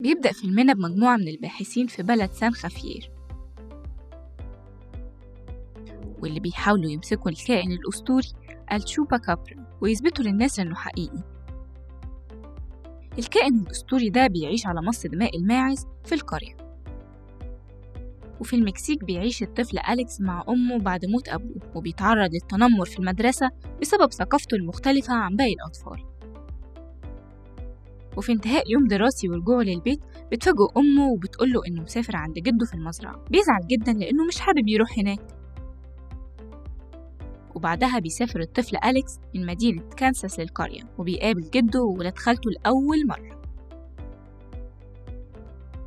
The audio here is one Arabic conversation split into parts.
بيبدأ فيلمنا بمجموعة من الباحثين في بلد سان خافير، واللي بيحاولوا يمسكوا الكائن الأسطوري التشوبا كابرا ويثبتوا للناس إنه حقيقي. الكائن الأسطوري ده بيعيش على مص دماء الماعز في القرية. وفي المكسيك بيعيش الطفل أليكس مع أمه بعد موت أبوه، وبيتعرض للتنمر في المدرسة بسبب ثقافته المختلفة عن باقي الأطفال. وفي انتهاء يوم دراسي ورجوعه للبيت بتفاجئ أمه وبتقوله إنه مسافر عند جده في المزرعة. بيزعل جدا لأنه مش حابب يروح هناك. وبعدها بيسافر الطفل أليكس من مدينة كانساس للقرية، وبيقابل جده وولاد خالته لأول مرة،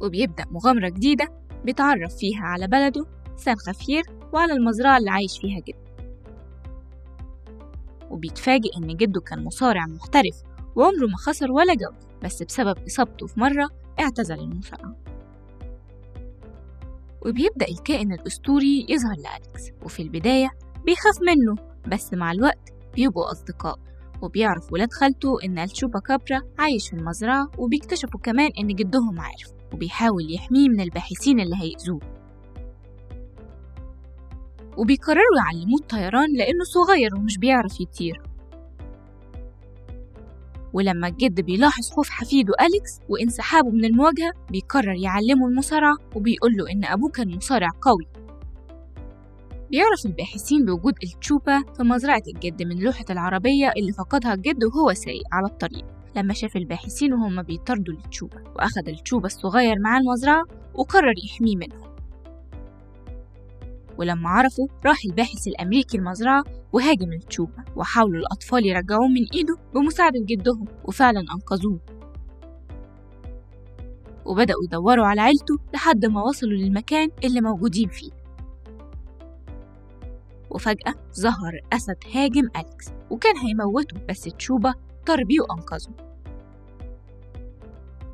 وبيبدأ مغامرة جديدة بيتعرف فيها على بلده سان خافير وعلى المزرعة اللي عايش فيها جده. وبيتفاجئ إن جده كان مصارع محترف وعمره ما خسر ولا جولة، بس بسبب إصابته في مرة اعتزل المصارعة. وبيبدأ الكائن الأسطوري يظهر لأليكس، وفي البداية بيخاف منه، بس مع الوقت بيبقوا أصدقاء. وبيعرف ولاد خالته إن التشوبا كابرا عايش في المزرعة، وبيكتشفوا كمان إن جدهم عارف، وبيحاول يحميه من الباحثين اللي هيأذوه. وبيقرروا يعلموه الطيران لأنه صغير ومش بيعرف يطير. ولما الجد بيلاحظ خوف حفيده أليكس وانسحابه من المواجهة، بيقرر يعلمه المصارعة، وبيقوله إن أبوه كان مصارع قوي. بيعرف الباحثين بوجود التشوبا في مزرعة الجد من لوحة العربية اللي فقدها الجد وهو سايق على الطريق، لما شاف الباحثين وهم بيطاردوا التشوبا، وأخذ التشوبا الصغير مع المزرعة وقرر يحميه منهم. ولما عرفوا راح الباحث الأمريكي المزرعة وهاجم التشوبا، وحاولوا الأطفال يرجعوه من إيده بمساعدة جدهم، وفعلا أنقذوه. وبدأوا يدوروا على عيلته لحد ما وصلوا للمكان اللي موجودين فيه. وفجأة ظهر أسد هاجم أليكس وكان هيموته، بس تشوبا طار بيه وأنقذه.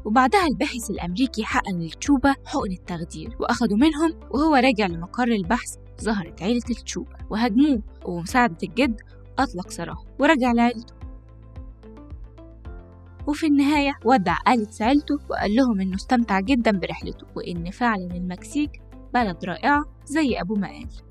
وبعدها الباحث الأمريكي حقن لتشوبا حقن التخدير وأخده منهم. وهو راجع لمقر البحث ظهرت عيلة التشوبا وهاجموه، وبمساعدة الجد أطلق سراحه ورجع لعيلته. وفي النهاية ودع أليكس عيلته وقال لهم إنه استمتع جدا برحلته، وإن فعلا المكسيك بلد رائعة زي أبوه ما قال.